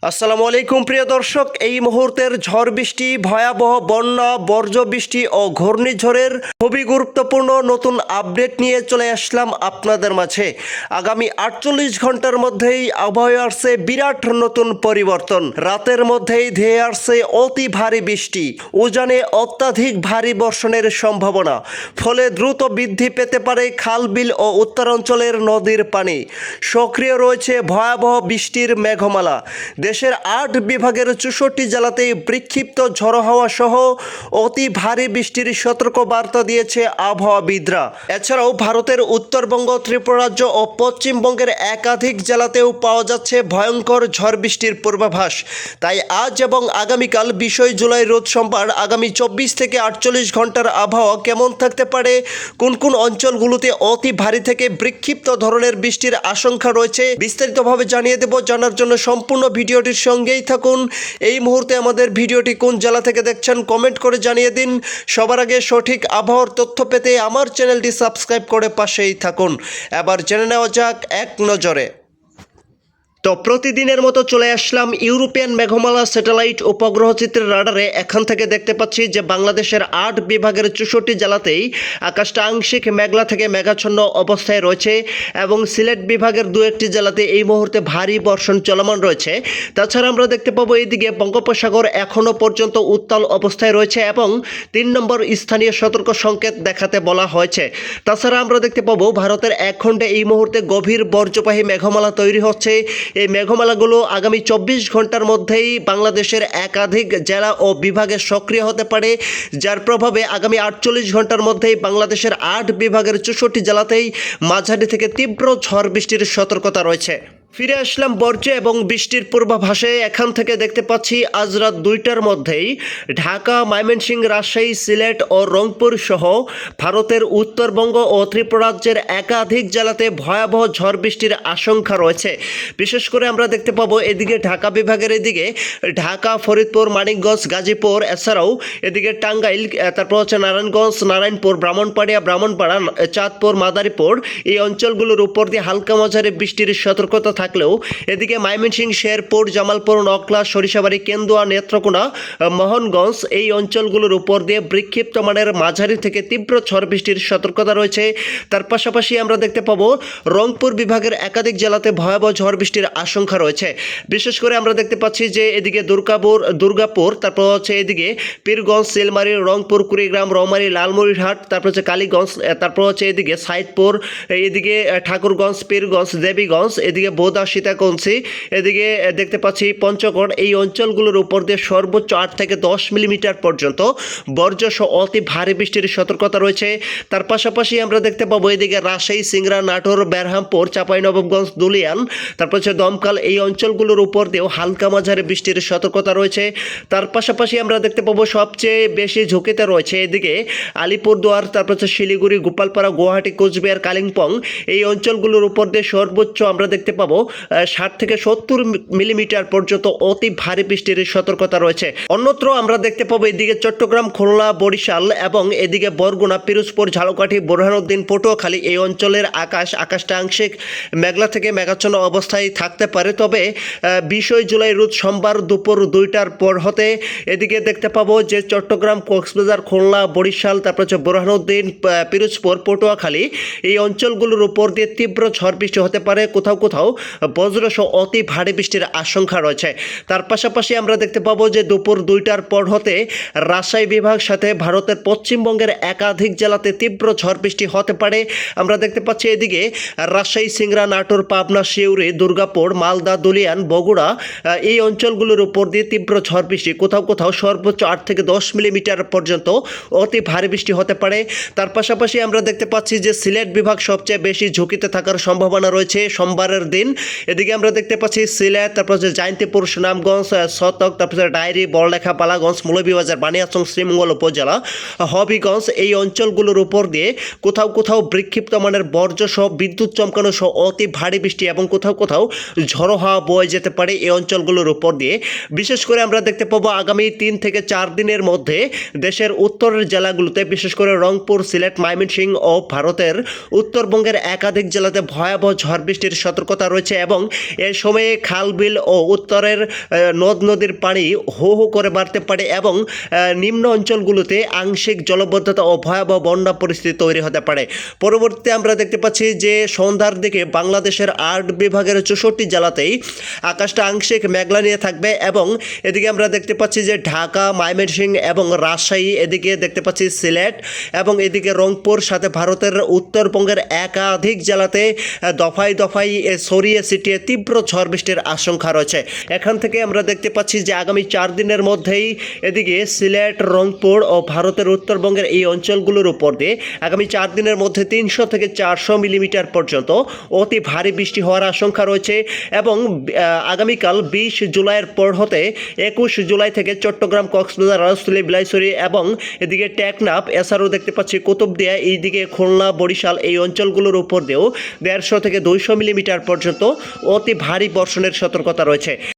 আসসালামু আলাইকুম প্রিয় দর্শক, এই মুহূর্তের ঝড় বৃষ্টি, ভয়াবহ বন্যা, বর্জ্য বৃষ্টি ও ঘূর্ণিঝড়ের খুবই গুরুত্বপূর্ণ নতুন আপডেট নিয়ে চলে আসলাম আপনাদের মাঝে। আগামী 48 ঘন্টার মধ্যেই আবহাওয়া আসছে বিরাট নতুন পরিবর্তন। রাতের মধ্যেই ধেয়ে আসছে অতি ভারী বৃষ্টি, উজানে অত্যাধিক ভারী বর্ষণের সম্ভাবনা। ফলে দ্রুত বৃদ্ধি পেতে পারে খাল বিল ও উত্তরাঞ্চলের নদীর পানি। সক্রিয় রয়েছে ভয়াবহ বৃষ্টির মেঘমালা। দেশের 8 বিভাগের 64 জেলাতেই বিক্ষিপ্ত ঝড়ো হাওয়া সহ অতি ভারী বৃষ্টির সতর্ক বার্তা দিয়েছে আবহাওয়াবিদরা। এছাড়াও ভারতের উত্তরবঙ্গ, ত্রিপুরা রাজ্য ও পশ্চিমবঙ্গের একাধিক জেলাতেও পাওয়া যাচ্ছে ভয়ঙ্কর ঝড় বৃষ্টির পূর্বাভাস। তাই আজ এবং আগামীকাল 20 জুলাই রোজ সোমবার আগামী 24 থেকে 48 ঘন্টার আবহাওয়া কেমন থাকতে পারে, কোন কোন অঞ্চলগুলোতে অতি ভারী থেকে বিক্ষিপ্ত ধরনের বৃষ্টির আশঙ্কা রয়েছে, বিস্তারিতভাবে জানিয়ে দেব। জানার জন্য সম্পূর্ণ ভিডিওটির সঙ্গেই থাকুন। এই মুহূর্তে আমাদের ভিডিওটি কোন জেলা থেকে দেখছেন কমেন্ট করে জানিয়ে দিন। সবার আগে সঠিক আবহাওয়ার তথ্য পেতে আমার চ্যানেলটি সাবস্ক্রাইব করে পাশেই থাকুন। এবার জেনে নেওয়া যাক এক নজরে। তো প্রতিদিনের মতো চলে আসলাম ইউরোপিয়ান মেঘমালা স্যাটেলাইট উপগ্রহ চিত্রের রাডারে। এখান থেকে দেখতে পাচ্ছি যে বাংলাদেশের 8 বিভাগের 64 জেলাতেই আকাশটা আংশিক মেঘলা থেকে মেঘাচ্ছন্ন অবস্থায় রয়েছে এবং সিলেট বিভাগের 2-1টি জেলাতে এই মুহূর্তে ভারী বর্ষণ চলমান রয়েছে। তাছাড়া আমরা দেখতে পাবো এইদিকে বঙ্গোপসাগর এখনও পর্যন্ত উত্তাল অবস্থায় রয়েছে এবং 3 নম্বর স্থানীয় সতর্ক সংকেত দেখাতে বলা হয়েছে। তাছাড়া আমরা দেখতে পাবো ভারতের এক খণ্ডে এই মুহূর্তে গভীর বর্জ্যবাহী মেঘমালা তৈরি হচ্ছে। এই মেঘমালাগুলো আগামী 24 ঘন্টার মধ্যেই বাংলাদেশের একাধিক জেলা ও বিভাগে সক্রিয় হতে পারে, যার প্রভাবে আগামী 48 ঘন্টার মধ্যেই বাংলাদেশের 8 বিভাগের 64 জেলাতেই মাঝারি থেকে তীব্র ঝড় বৃষ্টির সতর্কতা রয়েছে। ফিরে আসলাম বর্জ্য এবং বৃষ্টির পূর্বাভাসে। এখান থেকে দেখতে পাচ্ছি আজ রাত 2টার মধ্যেই ঢাকা, ময়মনসিংহ, রাজশাহী, সিলেট ও রংপুর সহ ভারতের উত্তরবঙ্গ ও ত্রিপুরা রাজ্যের একাধিক জেলাতে ভয়াবহ ঝড় বৃষ্টির আশঙ্কা রয়েছে। বিশেষ করে আমরা দেখতে পাবো এদিকে ঢাকা বিভাগের এদিকে ঢাকা, ফরিদপুর, মানিকগঞ্জ, গাজীপুর, এছাড়াও এদিকে টাঙ্গাইল, তারপর হচ্ছে নারায়ণগঞ্জ, নারায়ণপুর, ব্রাহ্মণপাড়া, চাঁদপুর, মাদারীপুর, এই অঞ্চলগুলোর উপর দিয়ে হালকা মাঝারি বৃষ্টির সতর্কতা থাকলেও এদিকে ময়মনসিংহ, শেরপুর, জামালপুর, নকলা, সরিষাবাড়ি, কেন্দুয়া, নেত্রকোনা, মোহনগঞ্জ, এই অঞ্চলগুলোর উপর দিয়ে বিক্ষিপ্ত মানের মাঝারি থেকে তীব্র ঝড় বৃষ্টির সতর্কতা রয়েছে। তার পাশাপাশি আমরা দেখতে পাবো রংপুর বিভাগের একাধিক জেলাতে ভয়াবহ ঝড় বৃষ্টির আশঙ্কা রয়েছে। বিশেষ করে আমরা দেখতে পাচ্ছি যে এদিকে দুর্গাপুর, তারপর হচ্ছে এদিকে পীরগঞ্জ, সিলমারি, রংপুর, কুড়িগ্রাম, রৌমারী, লালমনিরহাট, তারপর হচ্ছে কালীগঞ্জ, তারপর হচ্ছে এদিকে সাইদপুর, এদিকে ঠাকুরগঞ্জ, পীরগঞ্জ, দেবীগঞ্জ, এদিকে বোদা, সীতাকঞ্চি, এদিকে দেখতে পাচ্ছি পঞ্চগড়, এই অঞ্চলগুলোর উপর দিয়ে সর্বোচ্চ 8 থেকে 10 মিলিমিটার পর্যন্ত বর্জ্যসহ অতি ভারী বৃষ্টির সতর্কতা রয়েছে। তার পাশাপাশি আমরা দেখতে পাবো এদিকে রাজশাহী, সিংড়া, নাটোর, বেরহামপুর, চাঁপাইনবাবগঞ্জ, দুলিয়ান, তারপর হচ্ছে দমকল, এই অঞ্চলগুলোর উপর দিয়েও হালকা মাঝারি বৃষ্টির সতর্কতা রয়েছে। তার পাশাপাশি আমরা দেখতে পাবো সবচেয়ে বেশি ঝুঁকিতে রয়েছে এদিকে আলিপুরদুয়ার, তারপর হচ্ছে শিলিগুড়ি, গোপালপাড়া, গুয়াহাটি, কোচবিহার, কালিম্পং, এই অঞ্চলগুলোর উপর দিয়ে সর্বোচ্চ আমরা দেখতে পাবো 60 থেকে 70 মিলিমিটার পর্যন্ত অতি ভারী বৃষ্টির সতর্কতা রয়েছে। অন্যত্র আমরা দেখতে পাবো এদিকে চট্টগ্রাম, খুলনা, বরিশাল এবং এদিকে বরগুনা, পিরোজপুর, ঝালকাঠি, বোরহানুদ্দিন, পটুয়াখালী, এই অঞ্চলের আকাশটা আংশিক মেঘলা থেকে মেঘাচ্ছন্ন অবস্থায় থাকতে পারে। তবে 20 জুলাই রোজ সোমবার দুপুর 2টার পর হতে এদিকে দেখতে পাবো যে চট্টগ্রাম, কক্সবাজার, খুলনা, বরিশাল, তারপর হচ্ছে বোরহানুদ্দিন, পিরোজপুর, পটুয়াখালী, এই অঞ্চলগুলোর উপর দিয়ে তীব্র ঝড় বৃষ্টি হতে পারে। কোথাও কোথাও বজ্রসহ অতি ভারী বৃষ্টির আশঙ্কা রয়েছে। তার পাশাপাশি আমরা দেখতে পাবো যে দুপুর 2টার পর হতে রাজশাহী বিভাগ সাথে ভারতের পশ্চিমবঙ্গের একাধিক জেলাতে তীব্র ঝড় বৃষ্টি হতে পারে। আমরা দেখতে পাচ্ছি এদিকে রাজশাহী, সিংড়া, নাটোর, পাবনা, সিউড়ি, দুর্গাপুর, মালদা, দুলিয়ান, বগুড়া, এই অঞ্চলগুলোর উপর দিয়ে তীব্র ঝড় বৃষ্টি, কোথাও কোথাও সর্বোচ্চ 8 থেকে 10 মিলিমিটার পর্যন্ত অতি ভারী বৃষ্টি হতে পারে। তার পাশাপাশি আমরা দেখতে পাচ্ছি যে সিলেট বিভাগ সবচেয়ে বেশি ঝুঁকিতে থাকার সম্ভাবনা রয়েছে সোমবারের দিন। এদিকে আমরা দেখতে পাচ্ছি সিলেট, তারপর হচ্ছে জয়ন্তীপুর, সুনামগঞ্জ, সতক, তারপর ডায়েরি, বড়লেখা, বালাগঞ্জ, মৌলভীবাজার, বানিয়াচং, শ্রীমঙ্গল উপজেলা, হবিগঞ্জ, এই অঞ্চলগুলোর উপর দিয়ে কোথাও কোথাও বিক্ষিপ্ত মানের বর্জ্যসহ বিদ্যুৎ চমকানো সহ অতি ভারী বৃষ্টি এবং কোথাও কোথাও ঝড়ো হাওয়া বয়ে যেতে পারে এই অঞ্চলগুলোর উপর দিয়ে। বিশেষ করে আমরা দেখতে পাবো আগামী 3 থেকে 4 দিনের মধ্যে দেশের উত্তরের জেলাগুলোতে, বিশেষ করে রংপুর, সিলেট, ময়মনসিংহ ও ভারতের উত্তরবঙ্গের একাধিক জেলাতে ভয়াবহ ঝড় বৃষ্টির সতর্কতা রয়েছে। রয়েছে এবং এ সময়ে খাল বিল ও উত্তরের নদ নদীর পানি হু হু করে বাড়তে পারে এবং নিম্ন অঞ্চলগুলোতে আংশিক জলবদ্ধতা ও ভয়াবহ বন্যা পরিস্থিতি তৈরি হতে পারে। পরবর্তীতে আমরা দেখতে পাচ্ছি যে সন্ধ্যার দিকে বাংলাদেশের ৮ বিভাগের ৬৪ জেলাতেই আকাশটা আংশিক মেঘলা নিয়ে থাকবে এবং এদিকে আমরা দেখতে পাচ্ছি যে ঢাকা, ময়মনসিংহ এবং রাজশাহী, এদিকে দেখতে পাচ্ছি সিলেট এবং এদিকে রংপুর, সাথে ভারতের উত্তরবঙ্গের একাধিক জেলাতে দফায় দফায় ছড়িয়ে ছিটিয়ে তীব্র ঝড় বৃষ্টির আশঙ্কা রয়েছে। এখান থেকে আমরা দেখতে পাচ্ছি যে আগামী 4 দিনের মধ্যেই এদিকে সিলেট, রংপুর ও ভারতের উত্তরবঙ্গের এই অঞ্চলগুলোর উপর দিয়ে আগামী 4 দিনের মধ্যে 300 থেকে 400 মিলিমিটার পর্যন্ত অতি ভারী বৃষ্টি হওয়ার আশঙ্কা রয়েছে এবং আগামীকাল 20 জুলাইয়ের পর হতে 21 জুলাই থেকে চট্টগ্রাম, কক্সবাজার, রাজশাহী, বিলাইছড়ি এবং এদিকে টেকনাফ, এছাড়াও দেখতে পাচ্ছি কুতুবদিয়া, এইদিকে খুলনা, বরিশাল এই অঞ্চলগুলোর উপর দিয়েও 150 থেকে 200 মিলিমিটার পর্যন্ত অতি ভারী বর্ষণের সতর্কতা রয়েছে।